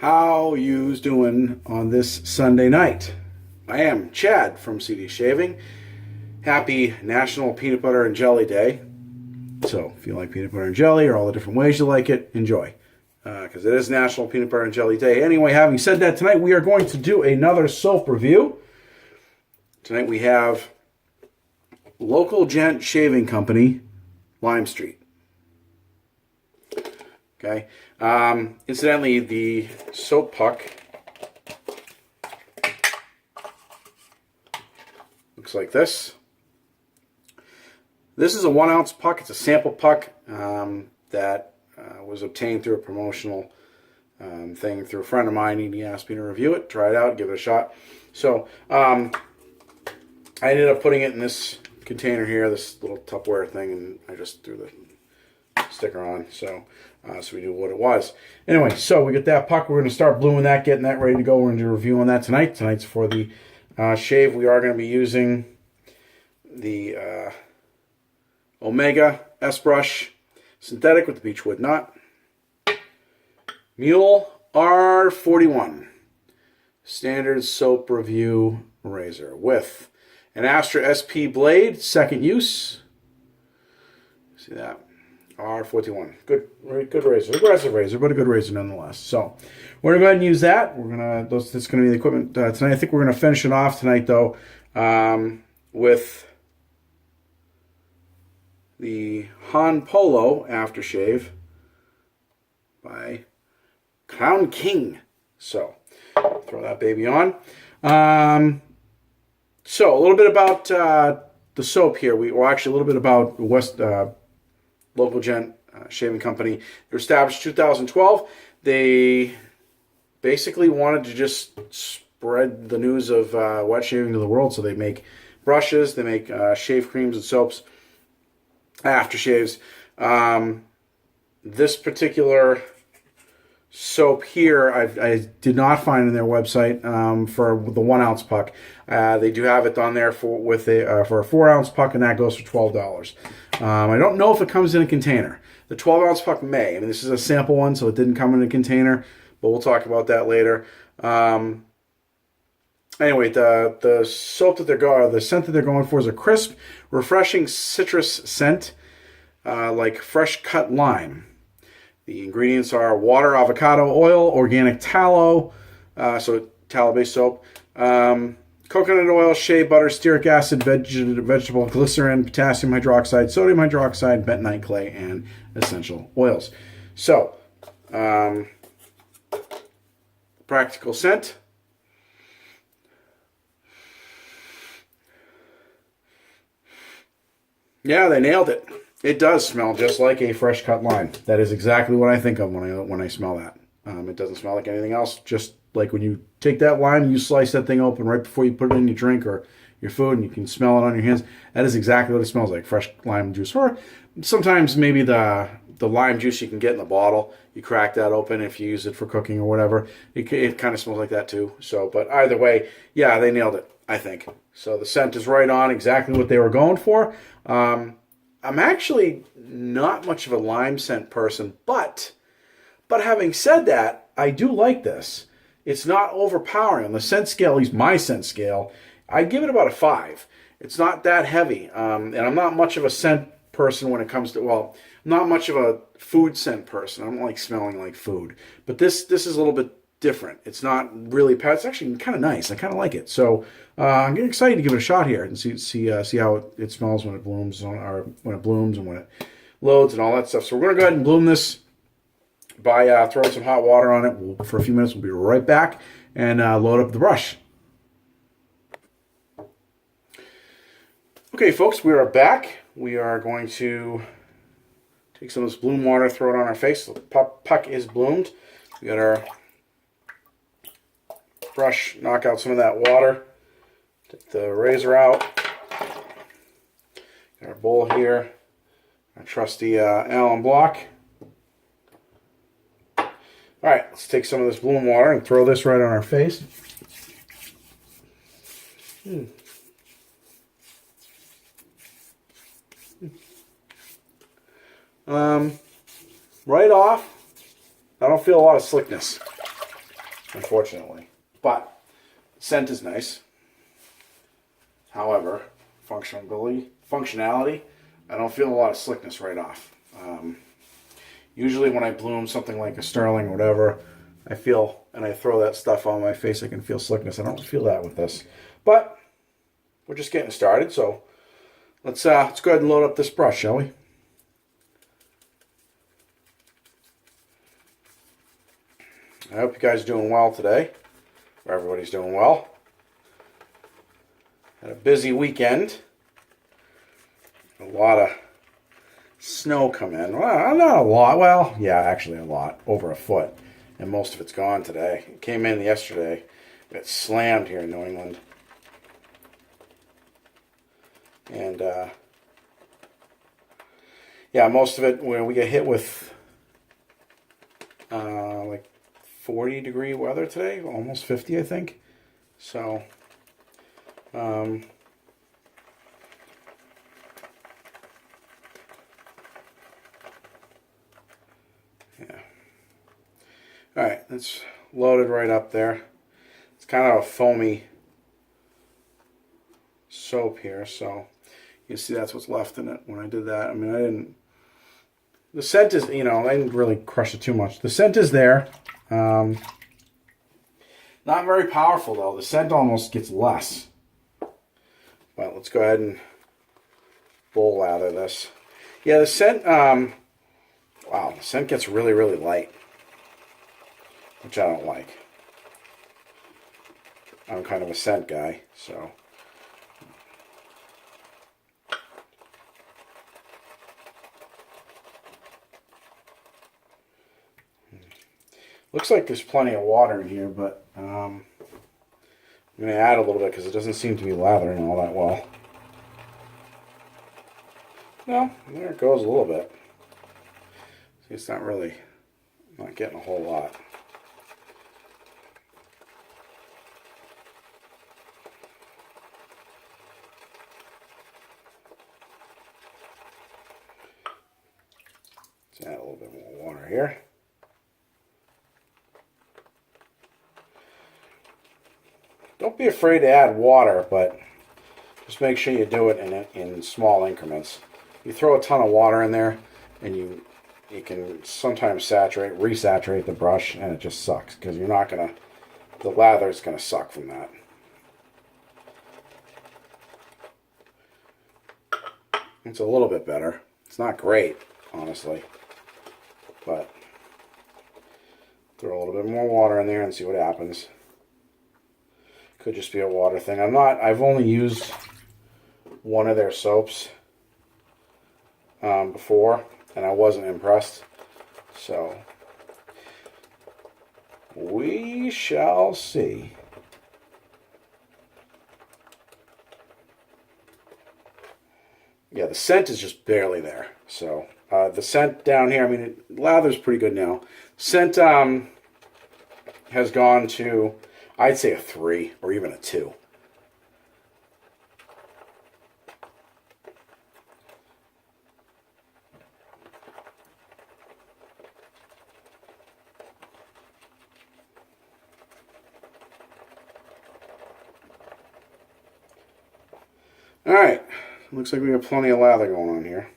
How you's doing on this Sunday night? I am Chad from CD Shaving. Happy National Peanut Butter and Jelly Day. So if you like peanut butter and jelly or all the different ways you like it, enjoy. Because it is National Peanut Butter and Jelly Day. Anyway, having said that, tonight we are going to do another soap review. Tonight we have Local Gent Shaving Company, Lime Street. Okay. Incidentally, the soap puck looks like this. This is a 1 ounce puck. It's a sample puck that was obtained through a promotional thing through a friend of mine. He asked me to review it, try it out, give it a shot. So I ended up putting it in this container here, this little Tupperware thing, and I just threw the sticker on. So we knew what it was. Anyway, so we get that puck. We're going to start bluing that, getting that ready to go. We're going to do a review on that tonight. Tonight's for the shave. We are going to be using the Omega S brush synthetic with the beechwood knot. Muhle R41 standard soap review razor with an Astra SP blade, second use. See that? R41. Good razor. Aggressive razor, but a good razor nonetheless. So we're going to go ahead and use that. That's going to be the equipment tonight. I think we're going to finish it off tonight, though, with the Polo aftershave by Crown King. So throw that baby on. So a little bit about the soap here. Well, actually a little bit about Local Gent Shaving Company. They were established in 2012. They basically wanted to just spread the news of wet shaving to the world. So they make brushes, they make shave creams and soaps, aftershaves. This particular soap here, I did not find in their website for the 1 ounce puck. They do have it on there for a 4 ounce puck, and that goes for $12. I don't know if it comes in a container. The 12 ounce puck may. I mean, this is a sample one, so it didn't come in a container, but we'll talk about that later. Anyway, the soap that the scent that they're going for is a crisp, refreshing citrus scent, like fresh cut lime. The ingredients are water, avocado oil, organic tallow, so tallow-based soap, coconut oil, shea butter, stearic acid, vegetable glycerin, potassium hydroxide, sodium hydroxide, bentonite clay, and essential oils. So, practical scent. Yeah, they nailed it. It does smell just like a fresh cut lime. That is exactly what I think of when I smell that. It doesn't smell like anything else. Just like when you take that lime, you slice that thing open right before you put it in your drink or your food, and you can smell it on your hands. That is exactly what it smells like, fresh lime juice. Or sometimes maybe the lime juice you can get in the bottle. You crack that open if you use it for cooking or whatever. It kind of smells like that too. So, but either way, yeah, they nailed it, I think. So the scent is right on, exactly what they were going for. I'm actually not much of a lime scent person, but having said that, I do like this. It's not overpowering. On the scent scale, at least my scent scale, I give it about a 5. It's not that heavy, and I'm not much of a scent person when it comes to, well, I'm not much of a food scent person. I don't like smelling like food, but this is a little bit different. It's not really, it's actually kind of nice. I kind of like it. So I'm getting excited to give it a shot here and see how it smells when it blooms, or when it blooms and when it loads and all that stuff. So we're going to go ahead and bloom this by throwing some hot water on it for a few minutes. We'll be right back and load up the brush. Okay, folks, we are back. We are going to take some of this bloom water, throw it on our face. The puck is bloomed. We got our brush, knock out some of that water, take the razor out, got our bowl here, our trusty Allen block. Alright, let's take some of this bloom water and throw this right on our face. Right off, I don't feel a lot of slickness. unfortunately. But scent is nice. However, functionality, I don't feel a lot of slickness right off. Usually when I bloom something like a sterling or whatever, I feel, and I throw that stuff on my face, I can feel slickness. I don't feel that with this. But we're just getting started, so let's go ahead and load up this brush, shall we? I hope you guys are doing well today. Everybody's doing well. Had a busy weekend. A lot of snow come in. Well, not a lot. Well, yeah, actually a lot. Over a foot. And most of it's gone today. It came in yesterday. It slammed here in New England. And, yeah, most of it, when we get hit with, like 40-degree weather today. Almost 50, I think. So, yeah. Alright, it's loaded right up there. It's kind of a foamy soap here, so you see that's what's left in it when I did that. I mean, I didn't... The scent is, you know, I didn't really crush it too much. The scent is there. Not very powerful, though. The scent almost gets less. But let's go ahead and bowl lather this. Yeah, the scent, wow, the scent gets really, really light, which I don't like. I'm kind of a scent guy, so. Looks like there's plenty of water in here, but I'm going to add a little bit because it doesn't seem to be lathering all that well. No, there it goes a little bit. See, it's not really, not getting a whole lot. Let's add a little bit more water here. Don't be afraid to add water, but just make sure you do it in small increments. You throw a ton of water in there, and you can sometimes resaturate the brush, and it just sucks because you're not gonna. The lather is gonna suck from that. It's a little bit better. It's not great, honestly, but throw a little bit more water in there and see what happens. Could just be a water thing. I've only used one of their soaps before, and I wasn't impressed. So, we shall see. Yeah, the scent is just barely there. So, the scent down here, I mean, lather's pretty good now. Scent has gone to, I'd say, a 3 or even a 2. All right, looks like we got plenty of lather going on here.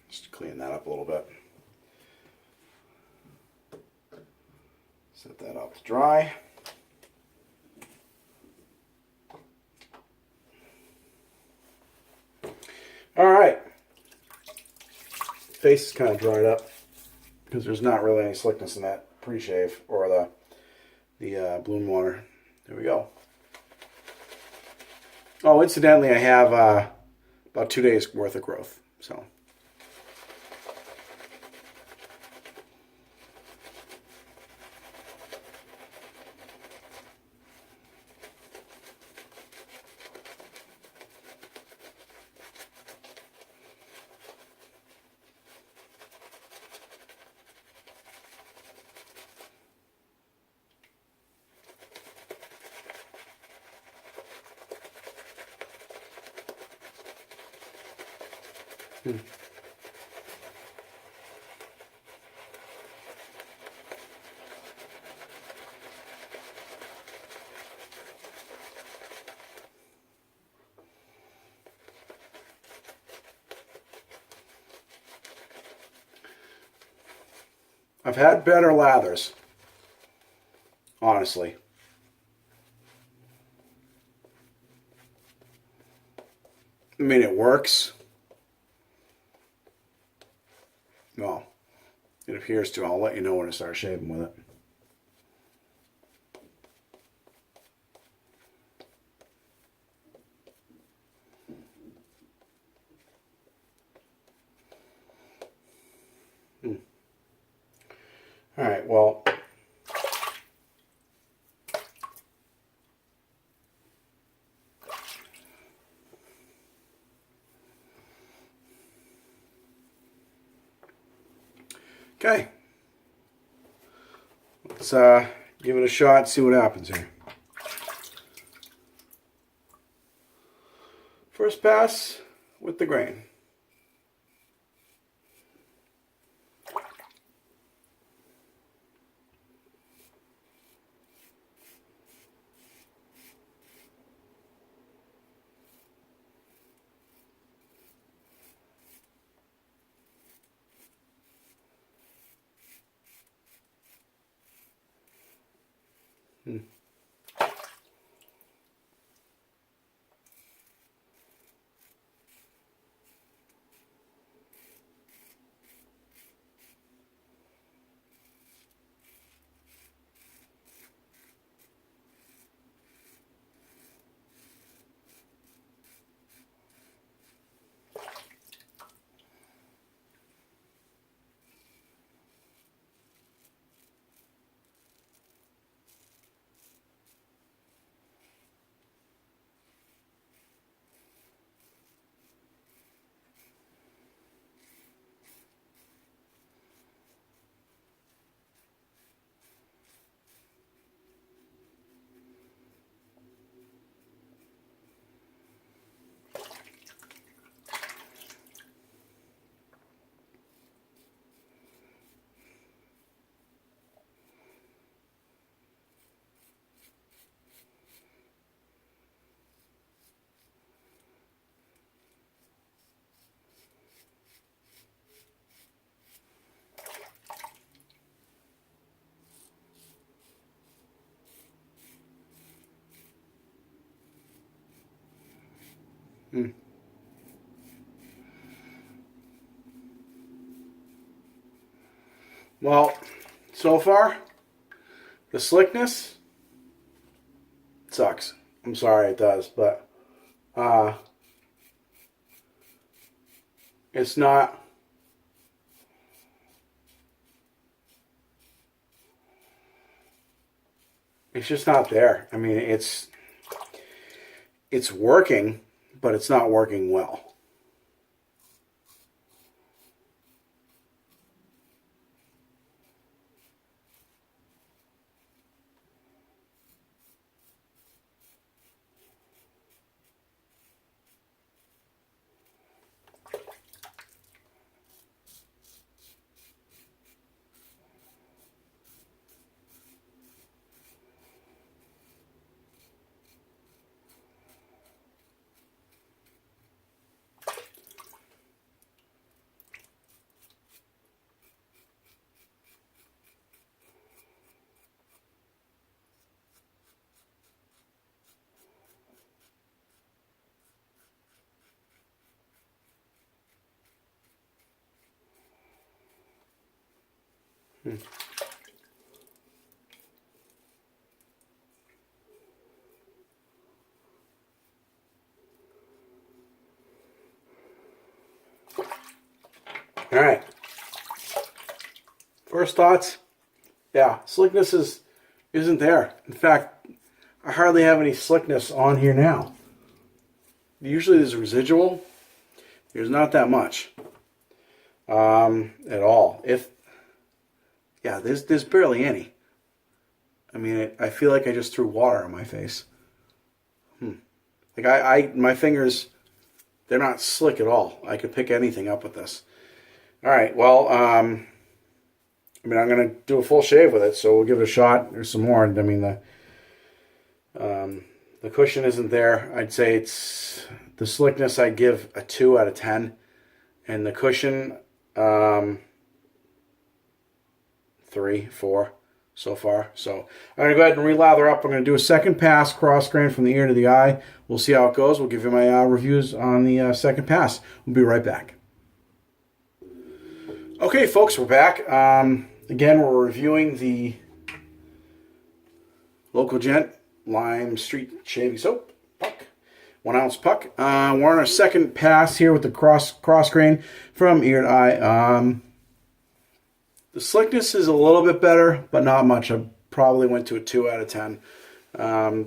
Just to clean that up a little bit. Set that up to dry. All right. Face is kind of dried up because there's not really any slickness in that pre-shave or the bloom water. There we go. Oh, incidentally, I have about 2 days worth of growth. So. Hmm. I've had better lathers, honestly. I mean, it works. Well, it appears to. I'll let you know when I start shaving with it. All right, well, okay. Let's give it a shot, see what happens here. First pass with the grain. Hmm. Hmm. Well, so far, the slickness sucks. I'm sorry it does, but it's not. It's just not there. I mean, it's working, but it's not working well. Hmm. All right. First thoughts. Yeah, slickness isn't there. In fact, I hardly have any slickness on here now. Usually there's a residual. There's not that much at all. Yeah, there's barely any. I mean, I feel like I just threw water on my face. Like my fingers they're not slick at all. I could pick anything up with this. All right, well, I mean, I'm going to do a full shave with it, so we'll give it a shot. There's some more. I mean, the cushion isn't there. I'd say it's the slickness. I'd give a 2 out of 10, and the cushion 3, 4 so far. So I'm going to go ahead and relather up. I'm going to do a second pass, cross grain from the ear to the eye. We'll see how it goes. We'll give you my reviews on the second pass. We'll be right back. Okay, folks, we're back. Again, we're reviewing the Local Gent Lime Street Shaving Soap puck, 1 ounce puck. We're on our second pass here with the cross grain from ear to eye. The slickness is a little bit better, but not much. I probably went to a 2 out of 10.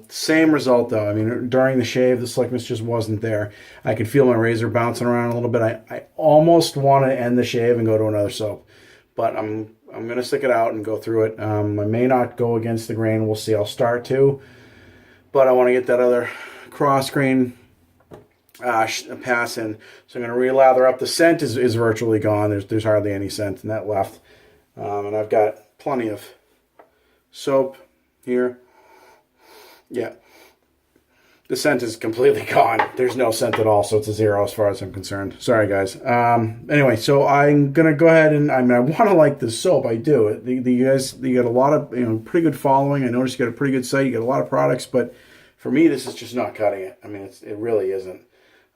Same result though. I mean, during the shave, the slickness just wasn't there. I could feel my razor bouncing around a little bit. I almost want to end the shave and go to another soap, but I'm gonna stick it out and go through it. I may not go against the grain. We'll see. I'll start to, but I want to get that other cross grain pass in. So I'm gonna relather up. The scent is virtually gone. There's hardly any scent in that left, and I've got plenty of soap here. Yeah, the scent is completely gone. There's no scent at all, so it's a 0 as far as I'm concerned. Sorry, guys. Anyway, so I'm gonna go ahead and I want to like this soap. I do. You guys, you got a lot of pretty good following. I noticed you got a pretty good site. You got a lot of products, but for me, this is just not cutting it. I mean, it really isn't.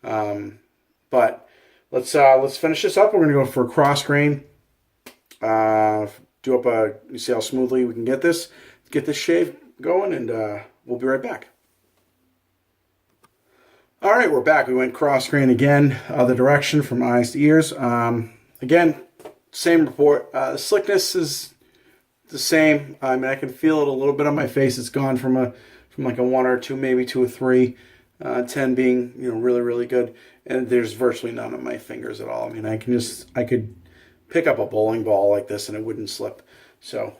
But let's finish this up. We're gonna go for a cross grain. Do up you see how smoothly we can get this shave going, and we'll be right back. All right, we're back. We went cross grain again, other direction from eyes to ears. Again, same report. The slickness is the same. I mean, I can feel it a little bit on my face. It's gone from like a 1 or 2, maybe to a 3. 10 being really, really good, and there's virtually none on my fingers at all. I mean, I could pick up a bowling ball like this and it wouldn't slip. So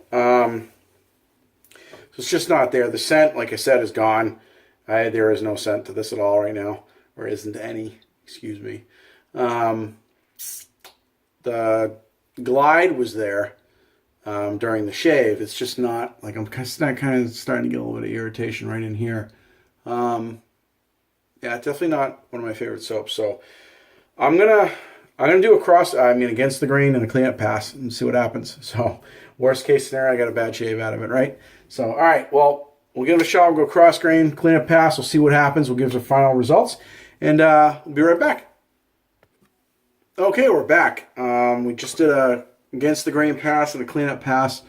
it's just not there. The scent, like I said, is gone. There is no scent to this at all right now, or isn't any. Excuse me. The glide was there during the shave. It's just not, like, I'm kind of starting to get a little bit of irritation right in here. Yeah, definitely not one of my favorite soaps. So I'm gonna do a cross. Against the grain and a cleanup pass and see what happens. So worst case scenario, I got a bad shave out of it, right? So all right, well. We'll give it a shot. We'll go cross grain, clean up pass. We'll see what happens. We'll give the final results, and we'll be right back. Okay, we're back. We just did a against the grain pass and a clean up pass.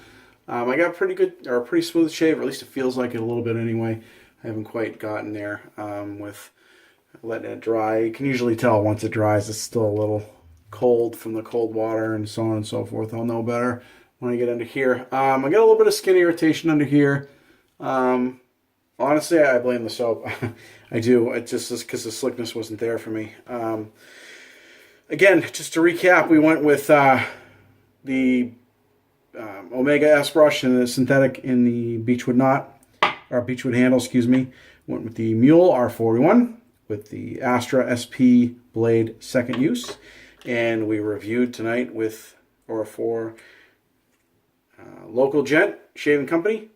I got a pretty smooth shave, or at least it feels like it a little bit anyway. I haven't quite gotten there with letting it dry. You can usually tell once it dries, it's still a little cold from the cold water and so on and so forth. I'll know better when I get under here. I got a little bit of skin irritation under here. Honestly, I blame the soap. I do. It's just because the slickness wasn't there for me. Again, just to recap, we went with the Omega S brush and the synthetic in the Beechwood knot, or Beechwood handle, excuse me. Went with the Muhle R41 with the Astra SP blade second use, and we reviewed tonight for Local Gent Shaving Company,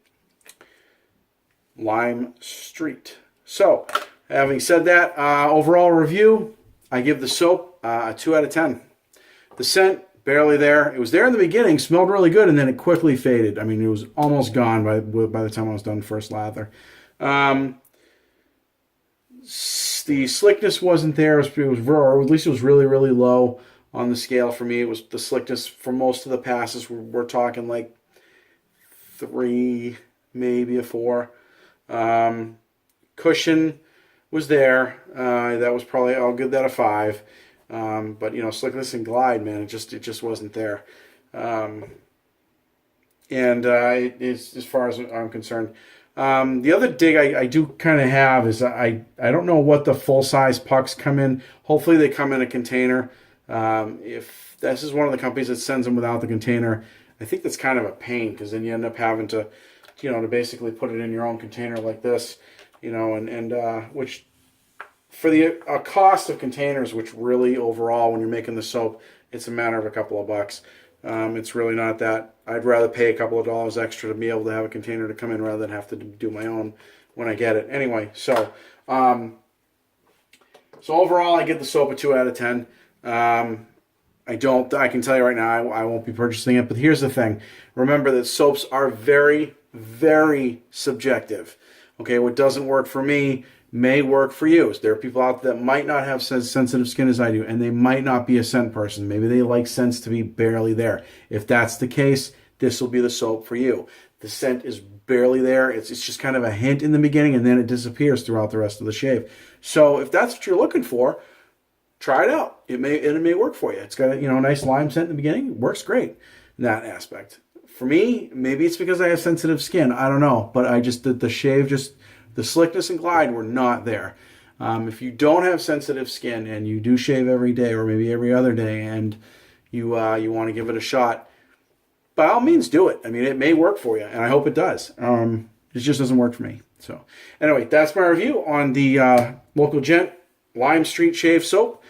Lime Street. So, having said that, overall review, I give the soap a 2 out of 10. The scent, barely there. It was there in the beginning, smelled really good, and then it quickly faded. I mean, it was almost gone by the time I was done first lather. The slickness wasn't there. Or at least it was really, really low on the scale for me. It was the slickness for most of the passes. We're talking like 3, maybe a 4. Cushion was there. That was probably, I'll give that a 5. But slickness and glide, man, it just wasn't there. As far as I'm concerned, the other dig I do kind of have is I don't know what the full size pucks come in. Hopefully they come in a container. If this is one of the companies that sends them without the container, I think that's kind of a pain, because then you end up having to to basically put it in your own container like this, and which for the cost of containers, which really overall when you're making the soap, it's a matter of a couple of bucks. It's really not that. I'd rather pay a couple of dollars extra to be able to have a container to come in rather than have to do my own when I get it. Anyway, so overall, I give the soap a 2 out of 10. I can tell you right now, I won't be purchasing it. But here's the thing. Remember that soaps are very, very subjective. Okay, what doesn't work for me may work for you. There are people out there that might not have sensitive skin as I do, and they might not be a scent person. Maybe they like scents to be barely there. If that's the case, this will be the soap for you. The scent is barely there. It's just kind of a hint in the beginning, and then it disappears throughout the rest of the shave. So if that's what you're looking for, try it out. It may work for you. It's got a nice lime scent in the beginning. It works great in that aspect. For me, maybe it's because I have sensitive skin. I don't know, but the shave the slickness and glide were not there. If you don't have sensitive skin and you do shave every day or maybe every other day and you want to give it a shot, by all means do it. I mean, it may work for you, and I hope it does. It just doesn't work for me. So anyway, that's my review on the Local Gent Lime Street Shave Soap.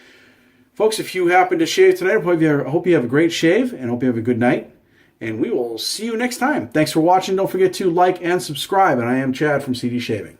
Folks, if you happen to shave tonight, I hope you have a great shave and hope you have a good night. And we will see you next time. Thanks for watching. Don't forget to like and subscribe. And I am Chad from CD Shaving.